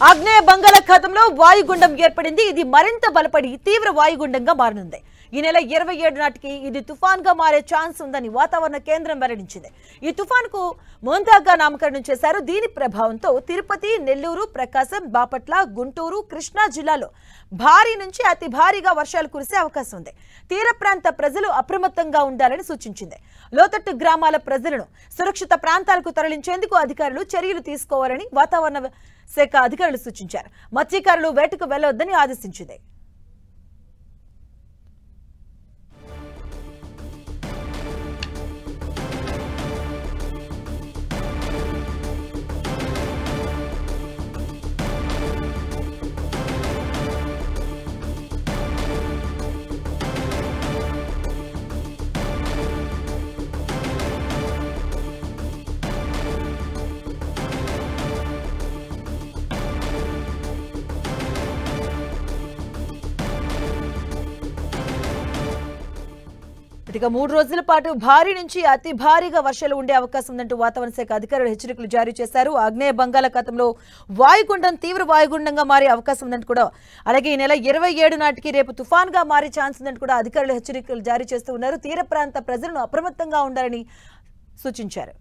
ఆగ్నేయ బంగాళాఖాతంలో వాయుగుండం ఏర్పడింది. ఇది మరింత బలపడి తీవ్ర వాయుగుండంగా మారనుంది. ఈ నెల 27 నాటికి ఇది తుఫాన్ గా మారే ఛాన్స్ ఉందని వాతావరణ కేంద్రం వెల్లడించింది. ఈ తుఫాన్ కు మోంతాగా నామకరణం చేశారు. దీని ప్రభావంతో తిరుపతి, నెల్లూరు, ప్రకాశం, బాపట్ల, గుంటూరు, కృష్ణా జిల్లాలో భారీ నుంచి అతి భారీగా వర్షాలు కురిసే అవకాశం ఉంది. తీర ప్రాంత ప్రజలు అప్రమత్తంగా ఉండాలని సూచించింది. లోతట్టు గ్రామాల ప్రజలను సురక్షిత ప్రాంతాలకు తరలించేందుకు అధికారులు చర్యలు తీసుకోవాలని వాతావరణ శాఖ అధికారులు సూచించారు. మత్స్యకారులు వేటకు వెళ్లొద్దని ఆదేశించింది. ఇక 3 రోజుల పాటు భారీ నుంచి అతి భారీగా వర్షాలు ఉండే అవకాశం ఉందంటూ వాతావరణ శాఖ అధికారులు హెచ్చరికలు జారీ చేశారు. ఆగ్నేయ బంగాళాఖాతంలో వాయుగుండం తీవ్ర వాయుగుండంగా మారే అవకాశం ఉందంటూ కూడా, అలాగే ఈ నెల 27 నాటికి రేపు తుఫాన్ గా మారే ఛాన్స్ ఉందంటూ కూడా అధికారులు హెచ్చరికలు జారీ చేస్తూ ఉన్నారు. తీర ప్రాంత ప్రజలను అప్రమత్తంగా ఉండాలని సూచించారు.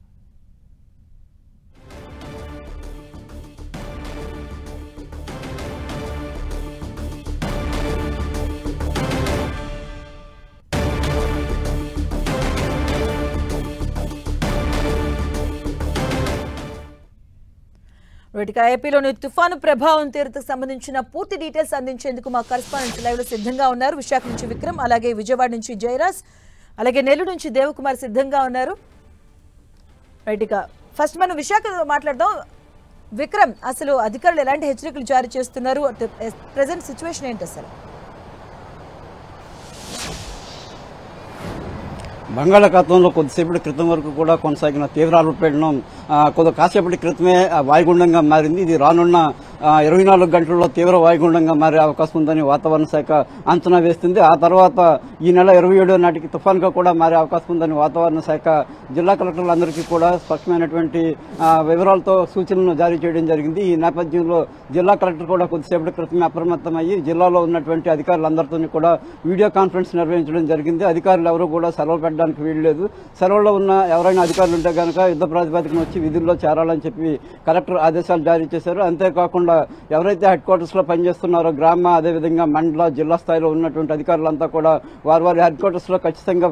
ఏపీలోని తుఫాను ప్రభావం తీరుతకు సంబంధించిన పూర్తి డీటెయిల్స్ అందించేందుకు మా కరెస్పాండెంట్ లైవ్ లో సిద్ధంగా ఉన్నారు. విశాఖ నుంచి విక్రమ్, అలాగే విజయవాడ నుంచి జయరాజ్, అలాగే నెల్లూరు నుంచి దేవకుమార్ సిద్ధంగా ఉన్నారు. ఫస్ట్ మనం విశాఖలో మాట్లాడదాం. విక్రమ్, అసలు అధికారులు ఎలాంటి హెచ్చరికలు జారీ చేస్తున్నారు? ప్రెజెంట్ సిచ్యువేషన్ ఏంటి అసలు? బంగాళాఖాతంలో కొద్దిసేపటి క్రితం వరకు కూడా కొనసాగిన తీవ్ర అల్పపీడనం కాసేపటి క్రితమే వాయుగుండంగా మారింది. ఇది రానున్న 24 గంటల్లో తీవ్ర వాయుగుండంగా మారే అవకాశం ఉందని వాతావరణ శాఖ అంచనా వేస్తుంది. ఆ తర్వాత ఈ నెల 27 నాటికి తుఫాన్గా కూడా మారే అవకాశం ఉందని వాతావరణ శాఖ జిల్లా కలెక్టర్లందరికీ కూడా స్పష్టమైనటువంటి వివరాలతో సూచనలు జారీ చేయడం జరిగింది. ఈ నేపథ్యంలో జిల్లా కలెక్టర్ కూడా కొద్దిసేపటి క్రితమే అప్రమత్తమయ్యి జిల్లాలో ఉన్నటువంటి అధికారులందరితో కూడా వీడియో కాన్ఫరెన్స్ నిర్వహించడం జరిగింది. అధికారులు ఎవరూ కూడా సెలవు పెట్టడానికి వీల్లేదు. సెలవులో ఉన్న ఎవరైనా అధికారులు ఉంటే కనుక యుద్ధ ప్రాతిపదికన వచ్చి విధుల్లో చేరాలని చెప్పి కలెక్టర్ ఆదేశాలు జారీ చేశారు. అంతేకాకుండా ఎవరైతే హెడ్ క్వార్టర్స్ లో పనిచేస్తున్నారో గ్రామ, అదేవిధంగా మండల, జిల్లా స్థాయిలో ఉన్నటువంటి అధికారులంతా కూడా వారి హెడ్ క్వార్టర్స్ లో ఖచ్చితంగా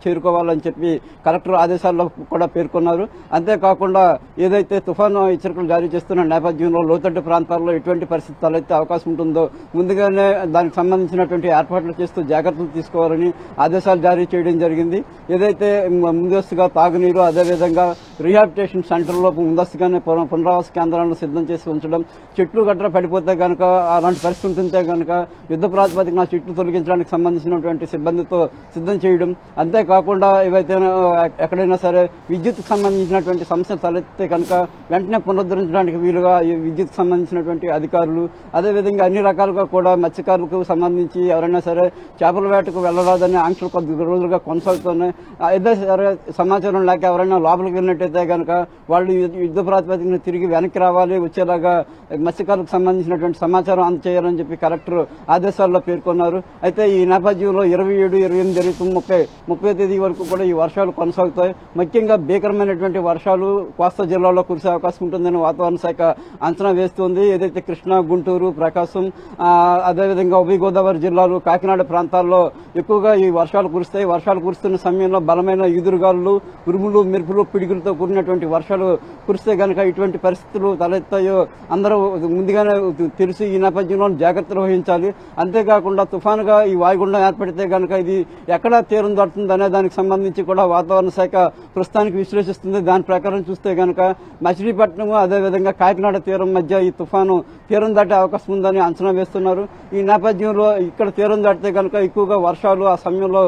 చేరుకోవాలని చెప్పి కలెక్టర్ ఆదేశాల్లో కూడా పేర్కొన్నారు. అంతేకాకుండా ఏదైతే తుఫాను హెచ్చరికలు జారీ చేస్తున్న నేపథ్యంలో లోతట్టు ప్రాంతాల్లో ఎటువంటి పరిస్థితి తలెత్తే అవకాశం ఉంటుందో ముందుగానే దానికి సంబంధించినటువంటి ఏర్పాట్లు చేస్తూ జాగ్రత్తలు తీసుకోవాలని ఆదేశాలు జారీ చేయడం జరిగింది. ఏదైతే ముందస్తుగా తాగునీరు, అదేవిధంగా రీహాబిలిటేషన్ సెంటర్లో ముందస్తుగానే పునరావాస కేంద్రాలను సిద్ధం చేసి ఉంచడం, చెట్లు గట్రా పడిపోతే కనుక అలాంటి పరిస్థితి ఉంటుంటే కనుక యుద్ధ ప్రాతిపదికన చెట్లు తొలగించడానికి సంబంధించినటువంటి సిబ్బందితో సిద్ధం చేయడం, అంతేకాకుండా ఏవైతే ఎక్కడైనా సరే విద్యుత్ సంబంధించినటువంటి సమస్య తలెత్తే కనుక వెంటనే పునరుద్ధరించడానికి వీలుగా ఈ విద్యుత్ సంబంధించినటువంటి అధికారులు, అదేవిధంగా అన్ని రకాలుగా కూడా మత్స్యకారులకు సంబంధించి ఎవరైనా సరే చేపల వేటకు వెళ్లరాదని ఆంక్షలు కొద్ది రోజులుగా కొనసాగుతున్నాయి. ఏదో సరే సమాచారం లేక ఎవరైనా లోపలికి వెళ్ళినట్టయితే కనుక వాళ్ళు యుద్ధ ప్రాతిపదికన తిరిగి వెనక్కి రావాలి, వచ్చేలాగా మత్స్యకారులకు సంబంధించినటువంటి సమాచారం అందజేయాలని చెప్పి కలెక్టర్ ఆదేశాల్లో పేర్కొన్నారు. అయితే ఈ నేపథ్యంలో 27, 28, 30 తేదీ వరకు కూడా ఈ వర్షాలు కొనసాగుతాయి. ముఖ్యంగా భీకరమైనటువంటి వర్షాలు కోస్తా జిల్లాలో కురిసే అవకాశం ఉంటుందని వాతావరణ శాఖ అంచనా వేస్తోంది. ఏదైతే కృష్ణా, గుంటూరు, ప్రకాశం, అదేవిధంగా ఉభయ గోదావరి జిల్లాలు, కాకినాడ ప్రాంతాల్లో ఎక్కువగా ఈ వర్షాలు కురుస్తాయి. వర్షాలు కురుస్తున్న సమయంలో బలమైన ఈదురుగాలు, ఉరుములు, మెరుపులు, పిడుగులతో కూడినటువంటి వర్షాలు కురిస్తే కనుక ఇటువంటి పరిస్థితులు తలెత్తాయో అందరూ ముందుగానే తెలిసి ఈ నేపథ్యంలో జాగ్రత్తలు వహించాలి. అంతేకాకుండా తుఫానుగా ఈ వాయుగుండం ఏర్పడితే కనుక ఇది ఎక్కడ తీరం దాటుతుంది అనే దానికి సంబంధించి కూడా వాతావరణ శాఖ ప్రస్తుతానికి విశ్లేషిస్తుంది. దాని ప్రకారం చూస్తే కనుక మచిలీపట్నం, అదేవిధంగా కాకినాడ తీరం మధ్య ఈ తుఫాను తీరం దాటే అవకాశం ఉందని అంచనా వేస్తున్నారు. ఈ నేపథ్యంలో ఇక్కడ తీరం దాటితే కనుక ఎక్కువగా వర్షాలు ఆ సమయంలో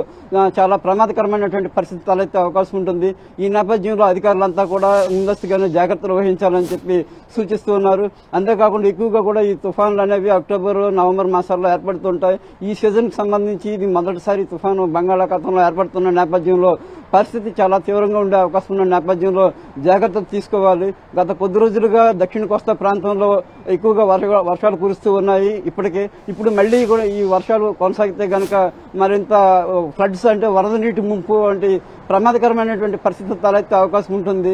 చాలా ప్రమాదకరమైనటువంటి పరిస్థితి తలెత్తే అవకాశం ఉంటుంది. ఈ నేపథ్యంలో అధికారులంతా కూడా ముందస్తుగానే జాగ్రత్తలు వహించాలని చెప్పి సూచిస్తున్నారు. అంతేకాకుండా అంతేకాకుండా ఎక్కువగా కూడా ఈ తుఫాన్లు అనేవి అక్టోబర్ నవంబర్ మాసాల్లో ఏర్పడుతుంటాయి. ఈ సీజన్ కి సంబంధించి ఇది మొదటిసారి తుఫాను బంగాళాఖాతంలో ఏర్పడుతున్న నేపథ్యంలో పరిస్థితి చాలా తీవ్రంగా ఉండే అవకాశం ఉన్న నేపథ్యంలో జాగ్రత్తలు తీసుకోవాలి. గత కొద్ది రోజులుగా దక్షిణ కోస్తా ప్రాంతంలో ఎక్కువగా వర్షాలు కురుస్తూ ఉన్నాయి. ఇప్పుడు మళ్లీ కూడా ఈ వర్షాలు కొనసాగితే గనక మరింత ఫ్లడ్స్ అంటే వరద నీటి ముంపు వంటి ప్రమాదకరమైనటువంటి పరిస్థితులు తలెత్తే అవకాశం ఉంటుంది.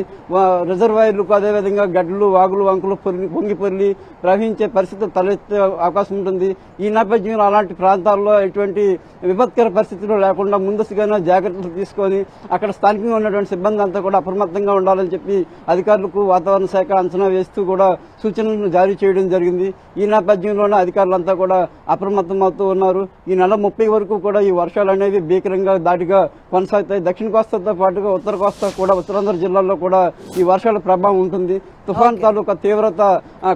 రిజర్వాయర్లకు అదేవిధంగా గడ్డలు వాగులు వంకులు పొంగి పొర్లి ప్రవహించే పరిస్థితులు తలెత్తే అవకాశం ఉంటుంది. ఈ నేపథ్యంలో అలాంటి ప్రాంతాల్లో ఎటువంటి విపత్కర పరిస్థితులు లేకుండా ముందస్తుగానే జాగ్రత్తలు తీసుకొని అక్కడ స్థానికంగా ఉన్నటువంటి సిబ్బంది అంతా కూడా అప్రమత్తంగా ఉండాలని చెప్పి అధికారులకు వాతావరణ శాఖ అంచనా వేస్తూ కూడా సూచనలను జారీ చేయడం జరిగింది. ఈ నేపథ్యంలోనే అధికారులంతా కూడా అప్రమత్తమవుతూ ఉన్నారు. ఈ నెల 30 వరకు కూడా ఈ వర్షాలు అనేవి భీకరంగా దాటిగా కొనసాగుతాయి. దక్షిణ కోస్తాతో పాటుగా ఉత్తర కోస్తా కూడా ఉత్తరాంధ్ర జిల్లాల్లో కూడా ఈ వర్షాల ప్రభావం ఉంటుంది. తుఫాన్ తాలూకా తీవ్రత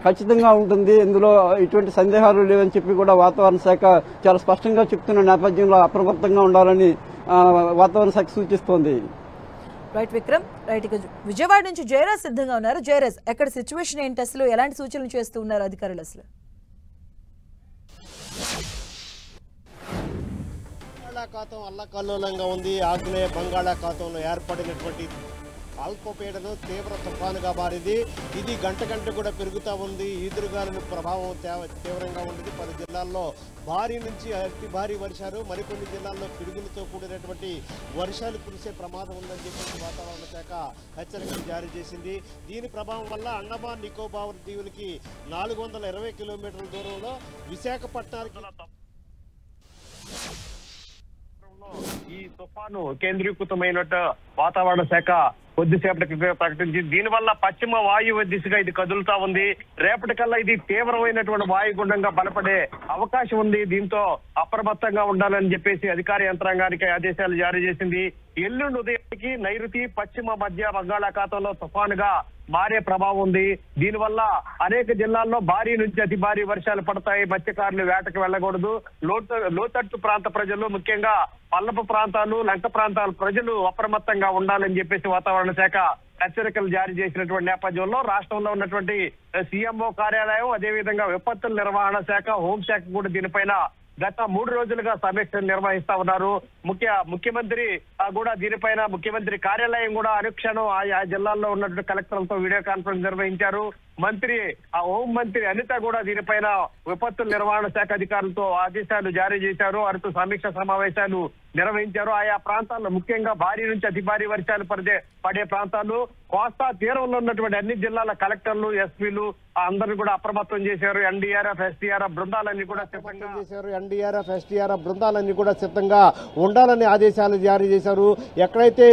ఖచ్చితంగా ఉంటుంది. ఇందులో ఇటువంటి సందేహాలు లేవని చెప్పి కూడా వాతావరణ శాఖ చాలా స్పష్టంగా చెప్తున్న నేపథ్యంలో అప్రమత్తంగా ఉండాలని వాతావరణ శాఖ సూచిస్తోంది. Right Vikram, right. ఇక విజయవాడ నుంచి జయరాజ్ సిద్ధంగా ఉన్నారు. జయరాజ్, ఎక్కడ సిచ్యువేషన్ ఏంటి అసలు? ఎలాంటి సూచనలు చేస్తూ ఉన్నారు అధికారులు అసలు? బంగాళాఖాతం అల్లకల్లోలంగా ఉంది. ఆగ్నేయ బంగాళాఖాతంలో ఏర్పడినటువంటి అల్పపీడనం తీవ్ర తుఫానుగా మారింది. ఇది గంట కూడా పెరుగుతూ ఉంది. ఈదురుగాలుల ప్రభావం తీవ్రంగా ఉంది. 10 జిల్లాల్లో భారీ నుంచి అతి భారీ వర్షాలు, మరికొన్ని జిల్లాల్లో పిడుగులతో కూడినటువంటి వర్షాలు కురిసే ప్రమాదం ఉందని చెప్పి వాతావరణ శాఖ హెచ్చరికలు జారీ చేసింది. దీని ప్రభావం వల్ల అండమాన్ నికోబార్ దీవులకి 420 కిలోమీటర్ల దూరంలో విశాఖపట్నానికి ఈ తుఫాను కేంద్రీకృతమైనట్టు వాతావరణ శాఖ కొద్దిసేపటి క్రితం ప్రకటించింది. దీనివల్ల పశ్చిమ వాయువ్య దిశగా ఇది కదులుతా ఉంది. రేపటికల్లా ఇది తీవ్రమైనటువంటి వాయుగుండంగా బలపడే అవకాశం ఉంది. దీంతో అప్రమత్తంగా ఉండాలని చెప్పేసి అధికార యంత్రాంగానికి ఆదేశాలు జారీ చేసింది. ఎల్లుండి ఉదయానికి నైరుతి పశ్చిమ మధ్య బంగాళాఖాతంలో తుఫానుగా మారే ప్రభావం ఉంది. దీనివల్ల అనేక జిల్లాల్లో భారీ నుంచి అతి భారీ వర్షాలు పడతాయి. మత్స్యకారులు వేటకు వెళ్లకూడదు. లోతట్టు ప్రాంత ప్రజలు, ముఖ్యంగా పల్లపు ప్రాంతాలు, లంక ప్రాంతాల ప్రజలు అప్రమత్తంగా ఉండాలని చెప్పేసి వాతావరణ శాఖ హెచ్చరికలు జారీ చేసినటువంటి నేపథ్యంలో రాష్ట్రంలో ఉన్నటువంటి సీఎంఓ కార్యాలయం, అదేవిధంగా విపత్తుల నిర్వహణ శాఖ, హోంశాఖ కూడా దీనిపైన గత 3 రోజులుగా సమీక్షలు నిర్వహిస్తా ఉన్నారు. ముఖ్యమంత్రి కూడా దీనిపైన ముఖ్యమంత్రి కార్యాలయం కూడా అనుక్షణం ఆ జిల్లాల్లో ఉన్నటువంటి కలెక్టర్లతో వీడియో కాన్ఫరెన్స్ నిర్వహించారు. హోం మంత్రి అనిత కూడా దీనిపైన విపత్తుల నిర్వహణ శాఖ అధికారులతో ఆదేశాలు జారీ చేశారు. వారితో సమీక్ష సమావేశాలు నిర్వహించారు. ఆయా ప్రాంతాల్లో ముఖ్యంగా భారీ నుంచి అతి భారీ వర్షాలు పడే ప్రాంతాలు, కోస్తా తీరంలో ఉన్నటువంటి అన్ని జిల్లాల కలెక్టర్లు, ఎస్పీలు అందరినీ కూడా అప్రమత్తం చేశారు. ఎన్డీఆర్ఎఫ్, ఎస్డీఆర్ఎఫ్ బృందాలన్నీ కూడా సిద్ధంగా చేశారు. ఎన్డీఆర్ఎఫ్, ఎస్డీఆర్ఎఫ్ బృందాలన్నీ కూడా సిద్ధంగా ఉండాలని ఆదేశాలు జారీ చేశారు. ఎక్కడైతే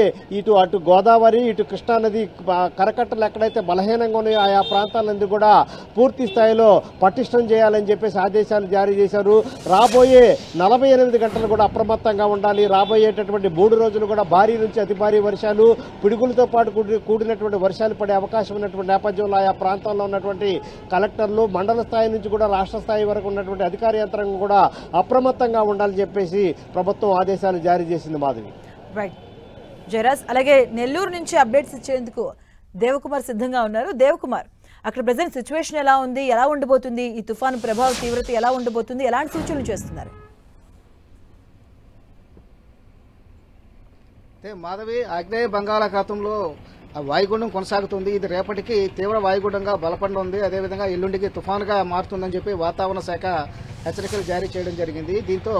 అటు గోదావరి, ఇటు కృష్ణా నది కరకట్టలు ఎక్కడైతే బలహీనంగా ఉన్నాయో ఆయా ప్రాంతాలన్నీ కూడా పూర్తి స్థాయిలో పటిష్టం చేయాలని చెప్పేసి ఆదేశాలు జారీ చేశారు. రాబోయే 48 గంటలు కూడా అప్రమత్తంగా ఉండాలి. రాబోయేటటువంటి 3 రోజులు కూడా భారీ నుంచి అతి భారీ వర్షాలు, పిడుగులతో పాటు కూడినటువంటి వర్షాలు పడే అవకాశం ఉన్నటువంటి నేపథ్యంలో ఆయా ప్రాంతాల్లో ఉన్నటువంటి కలెక్టర్లు, మండల స్థాయి నుంచి కూడా రాష్ట్ర స్థాయి వరకు ఉన్నటువంటి అధికార యంత్రాంగం కూడా అప్రమత్తంగా ఉండాలని చెప్పేసి ప్రభుత్వం ఆదేశాలు జారీ చేసింది. మాధవి, రైట్. జయరాజ్, అలాగే నెల్లూరు నుంచి అప్డేట్స్ ఇచ్చేందుకు దేవకుమార్ సిద్ధంగా ఉన్నారు. దేవకుమార్, అక్కడ ప్రెజెంట్ సిచ్యువేషన్ ఎలా ఉంది, ఎలా ఉండబోతుంది, ఈ తుఫాను ప్రభావ తీవ్రత ఎలా ఉండబోతుంది, ఎలాంటి సూచనలు చేస్తున్నారు? మాధవి, ఆగ్నేయ బంగాళాఖాతంలో వాయుగుండం కొనసాగుతుంది. ఇది రేపటికి తీవ్ర వాయుగుండంగా బలపడనుంది. అదేవిధంగా ఎల్లుండికి తుఫానుగా మారుతుందని చెప్పి వాతావరణ శాఖ హెచ్చరికలు జారీ చేయడం జరిగింది. దీంతో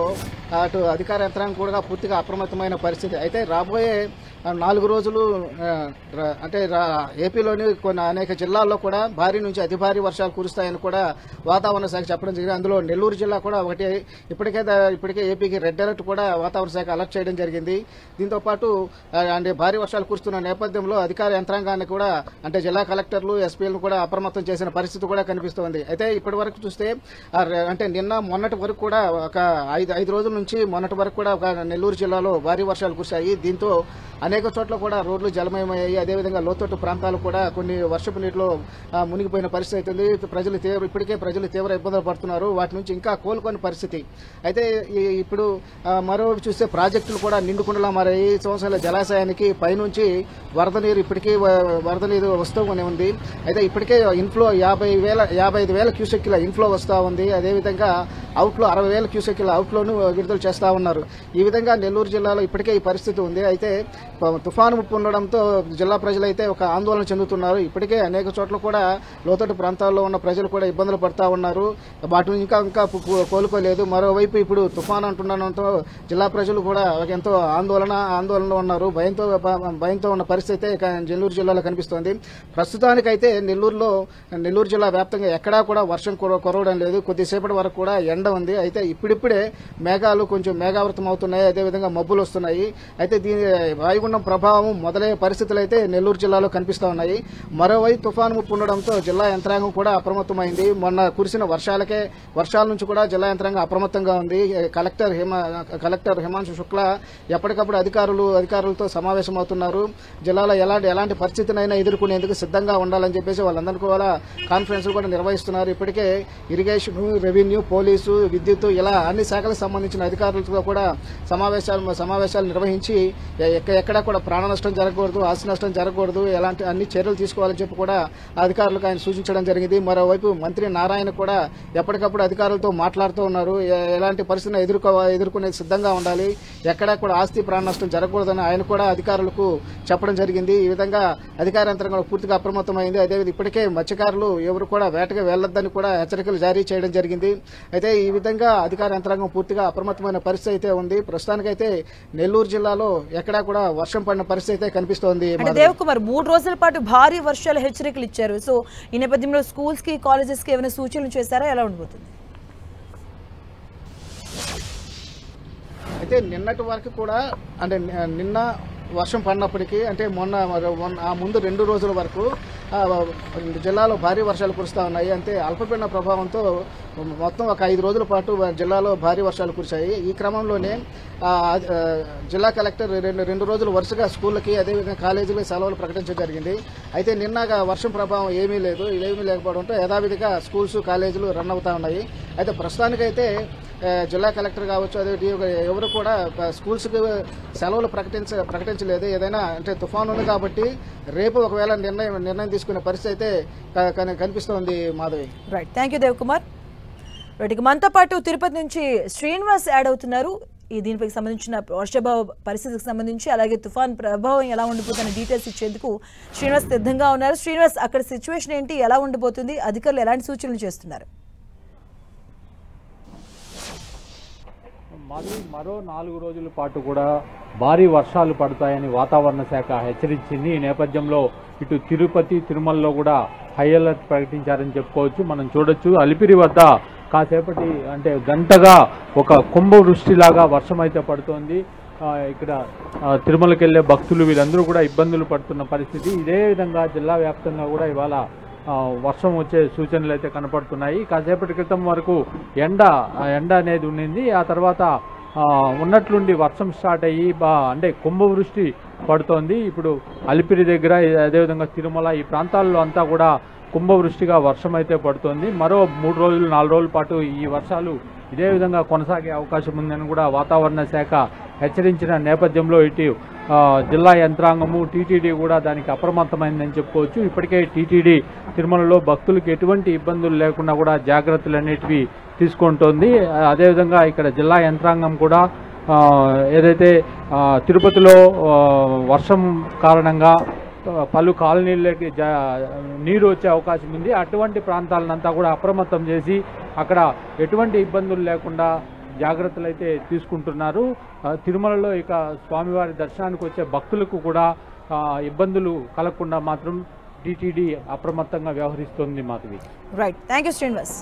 అటు అధికార యంత్రాంగం కూడా పూర్తిగా అప్రమత్తమైన పరిస్థితి. అయితే రాబోయే 4 రోజులు అంటే ఏపీలోని అనేక జిల్లాల్లో కూడా భారీ నుంచి అతి భారీ వర్షాలు కురుస్తాయని కూడా వాతావరణ శాఖ చెప్పడం జరిగింది. అందులో నెల్లూరు జిల్లా కూడా ఒకటి. ఇప్పటికే ఏపీకి రెడ్ అలర్ట్ కూడా వాతావరణ శాఖ అలర్ట్ చేయడం జరిగింది. దీంతో పాటు అంటే భారీ వర్షాలు కురుస్తున్న నేపథ్యంలో అధికార యంత్రాంగాన్ని కూడా అంటే జిల్లా కలెక్టర్లు, ఎస్పీలను కూడా అప్రమత్తం చేసిన పరిస్థితి కూడా కనిపిస్తోంది. అయితే ఇప్పటి వరకు చూస్తే అంటే నిన్న అదేవిధంగా మొన్నటి వరకు కూడా ఒక ఐదు రోజుల నుంచి మొన్నటి వరకు కూడా ఒక నెల్లూరు జిల్లాలో భారీ వర్షాలు కురిశాయి. దీంతో అనేక చోట్ల కూడా రోడ్లు జలమయమయ్యాయి. అదేవిధంగా లోతట్టు ప్రాంతాలు కూడా కొన్ని వర్షపు నీటిలో మునిగిపోయిన పరిస్థితి అవుతుంది. ఇప్పటికే ప్రజలు తీవ్ర ఇబ్బందులు పడుతున్నారు. వాటి నుంచి ఇంకా కోలుకోని పరిస్థితి. అయితే ఇప్పుడు మరోవైపు చూస్తే ప్రాజెక్టులు కూడా నిండుకుండలా మారాయి. సంవత్సరాల జలాశయానికి పైనుంచి వరద నీరు వస్తూనే ఉంది. అయితే ఇప్పటికే ఇన్ఫ్లో 55,000 క్యూసెక్ల ఇన్ఫ్లో వస్తూ ఉంది. అదేవిధంగా అవుట్లో 60,000 క్యూసెక్ల అవుట్లోను విడుదల చేస్తా ఉన్నారు. ఈ విధంగా నెల్లూరు జిల్లాలో ఇప్పటికే ఈ పరిస్థితి ఉంది. అయితే తుఫాను ముప్పు ఉండడంతో జిల్లా ప్రజలైతే ఒక ఆందోళన చెందుతున్నారు. ఇప్పటికే అనేక చోట్ల కూడా లోతట్టు ప్రాంతాల్లో ఉన్న ప్రజలు కూడా ఇబ్బందులు పడతా ఉన్నారు. వాటి నుంచి ఇంకా కోలుకోలేదు. మరోవైపు ఇప్పుడు తుఫాను అంటుండడంతో జిల్లా ప్రజలు కూడా ఎంతో ఆందోళనలో ఉన్నారు. భయంతో ఉన్న పరిస్థితి నెల్లూరు జిల్లాలో కనిపిస్తోంది. ప్రస్తుతానికైతే నెల్లూరు జిల్లా వ్యాప్తంగా ఎక్కడా కూడా వర్షం కురవడం లేదు. కొద్దిసేపటి వరకు కూడా ఎండ ఉంది. అయితే ఇప్పుడిప్పుడే మేఘాలు కొంచెం మేఘావృతం అవుతున్నాయి. అదేవిధంగా మబ్బులు వస్తున్నాయి. అయితే దీని వాయుగుండం ప్రభావం మొదలయ్యే పరిస్థితులు అయితే నెల్లూరు జిల్లాలో కనిపిస్తూ ఉన్నాయి. మరోవైపు తుఫాను ముప్పు ఉండడంతో జిల్లా యంత్రాంగం కూడా అప్రమత్తమైంది. మొన్న కురిసిన వర్షాల నుంచి కూడా జిల్లా యంత్రాంగం అప్రమత్తంగా ఉంది. కలెక్టర్ హిమాంశు శుక్లా ఎప్పటికప్పుడు అధికారులతో సమావేశమవుతున్నారు. జిల్లాలో ఎలాంటి పరిస్థితినైనా ఎదుర్కొనేందుకు సిద్ధంగా ఉండాలని చెప్పేసి వాళ్ళందరికీ కూడా కాన్ఫరెన్స్లు కూడా నిర్వహిస్తున్నారు. ఇప్పటికే ఇరిగేషన్, రెవెన్యూ, పోలీసు, విద్యుత్ ఇలా అన్ని శాఖలకు సంబంధించిన అధికారులతో కూడా సమావేశాలు నిర్వహించి ఎక్కడా కూడా ప్రాణ నష్టం జరగకూడదు, ఆస్తి నష్టం జరగకూడదు, ఎలాంటి అన్ని చర్యలు తీసుకోవాలని చెప్పి కూడా అధికారులకు ఆయన సూచించడం జరిగింది. మరోవైపు మంత్రి నారాయణ కూడా ఎప్పటికప్పుడు అధికారులతో మాట్లాడుతూ ఉన్నారు. ఎలాంటి పరిస్థితిని ఎదుర్కొనేది సిద్ధంగా ఉండాలి, ఎక్కడా కూడా ఆస్తి ప్రాణ నష్టం జరగకూడదని ఆయన కూడా అధికారులకు చెప్పడం జరిగింది. ఈ విధంగా అధికార యంత్రాంగం పూర్తిగా అప్రమత్తమైంది. అదేవిధంగా ఇప్పటికే మత్స్యకారులు ఎవరు కూడా వేటకు వెళ్లొద్దని కూడా హెచ్చరికలు జారీ చేయడం జరిగింది. అయితే ఈ విధంగా అధికార యంత్రాంగం పూర్తిగా అప్రమత్తమైన పరిస్థితి అయితే ఉంది. ప్రస్తుతానికైతే నెల్లూరు జిల్లాలో ఎక్కడా కూడా వర్షం పడిన పరిస్థితి అయితే కనిపిస్తోంది. దేవకుమార్ 3 రోజుల పాటు భారీ వర్షాల హెచ్చరికలు ఇచ్చారు. సో ఈ నేపథ్యంలో స్కూల్స్ కి, కాలేజెస్ కి ఏమైనా సూచనలు చేశారా? ఎలా ఉండబోతుంది? అయితే నిన్నటి వరకు కూడా అంటే నిన్న వర్షం పడినప్పటికీ అంటే మొన్న ఆ ముందు 2 రోజుల వరకు జిల్లాలో భారీ వర్షాలు కురుస్తా ఉన్నాయి. అంటే అల్పపీడన ప్రభావంతో మొత్తం ఒక 5 రోజుల పాటు జిల్లాలో భారీ వర్షాలు కురిశాయి. ఈ క్రమంలోనే జిల్లా కలెక్టర్ 2 రోజులు వరుసగా స్కూళ్ళకి అదేవిధంగా కాలేజీలకు సెలవులు ప్రకటించడం జరిగింది. అయితే నిన్నగా వర్షం ప్రభావం ఏమీ లేకపోవడంతో యథావిధిగా స్కూల్స్, కాలేజీలు రన్ అవుతా ఉన్నాయి. అయితే ప్రస్తుతానికైతే జిల్లా కలెక్టర్ కావచ్చు, అదే ఎవరు కూడా స్కూల్స్కి సెలవులు ప్రకటించలేదు. ఏదైనా అంటే తుఫాను ఉంది కాబట్టి రేపు ఒకవేళ నిర్ణయం తీసుకునే పరిస్థితి అయితే కనిపిస్తోంది. Madhavi. Right, thank you Devakumar. Right, మనతో పాటు తిరుపతి నుంచి శ్రీనివాస్ యాడ్ అవుతున్నారు. దీనిపై సంబంధించిన వర్షాభావ పరిస్థితికి సంబంధించి అలాగే తుఫాన్ ప్రభావం ఎలా ఉండిపోతున్న డీటెయిల్స్ ఇచ్చేందుకు శ్రీనివాస్ సిద్ధంగా ఉన్నారు. శ్రీనివాస్, అక్కడ సిచ్యువేషన్ ఏంటి, ఎలా ఉండిపోతుంది, అధికారులు ఎలాంటి సూచనలు చేస్తున్నారు? మరో 4 రోజుల పాటు కూడా భారీ వర్షాలు పడతాయని వాతావరణ శాఖ హెచ్చరించింది. ఈ నేపథ్యంలో ఇటు తిరుపతి, తిరుమలలో కూడా హై అలర్ట్ ప్రకటించారని చెప్పుకోవచ్చు. మనం చూడొచ్చు, అలిపిరి వద్ద కాసేపటి అంటే గంటగా ఒక కుంభవృష్టిలాగా వర్షం అయితే పడుతోంది. ఇక్కడ తిరుమలకి వెళ్లే భక్తులు వీళ్ళందరూ కూడా ఇబ్బందులు పడుతున్న పరిస్థితి. ఇదే విధంగా జిల్లా వ్యాప్తంగా కూడా ఇవాళ వర్షం వచ్చే సూచనలు అయితే కనపడుతున్నాయి. కాసేపటి క్రితం వరకు ఎండ అనేది ఉండింది. ఆ తర్వాత ఉన్నట్లుండి వర్షం స్టార్ట్ అయ్యి అంటే కుంభవృష్టి పడుతోంది. ఇప్పుడు అలిపిరి దగ్గర, అదేవిధంగా తిరుమల ఈ ప్రాంతాల్లో అంతా కూడా కుంభవృష్టిగా వర్షం అయితే పడుతోంది. మరో 3 రోజులు 4 రోజుల పాటు ఈ వర్షాలు ఇదే విధంగా కొనసాగే అవకాశం ఉందని కూడా వాతావరణ శాఖ హెచ్చరించిన నేపథ్యంలో ఇటు జిల్లా యంత్రాంగము, టీటీడీ కూడా దానికి అప్రమత్తమైందని చెప్పుకోవచ్చు. ఇప్పటికే టీటీడీ తిరుమలలో భక్తులకు ఎటువంటి ఇబ్బందులు లేకుండా కూడా జాగ్రత్తలు అనేటివి తీసుకుంటోంది. అదేవిధంగా ఇక్కడ జిల్లా యంత్రాంగం కూడా ఏదైతే తిరుపతిలో వర్షం కారణంగా పలు కాలనీలకి నీరు వచ్చే అవకాశం ఉంది. అటువంటి ప్రాంతాలనంతా కూడా అప్రమత్తం చేసి అక్కడ ఎటువంటి ఇబ్బందులు లేకుండా జాగ్రత్తలు అయితే తీసుకుంటున్నారు. తిరుమలలో ఇక స్వామివారి దర్శనానికి వచ్చే భక్తులకు కూడా ఇబ్బందులు కలగకుండా మాత్రం టీటీడీ అప్రమత్తంగా వ్యవహరిస్తోంది. Madhavi. Right, thank you Srinivas.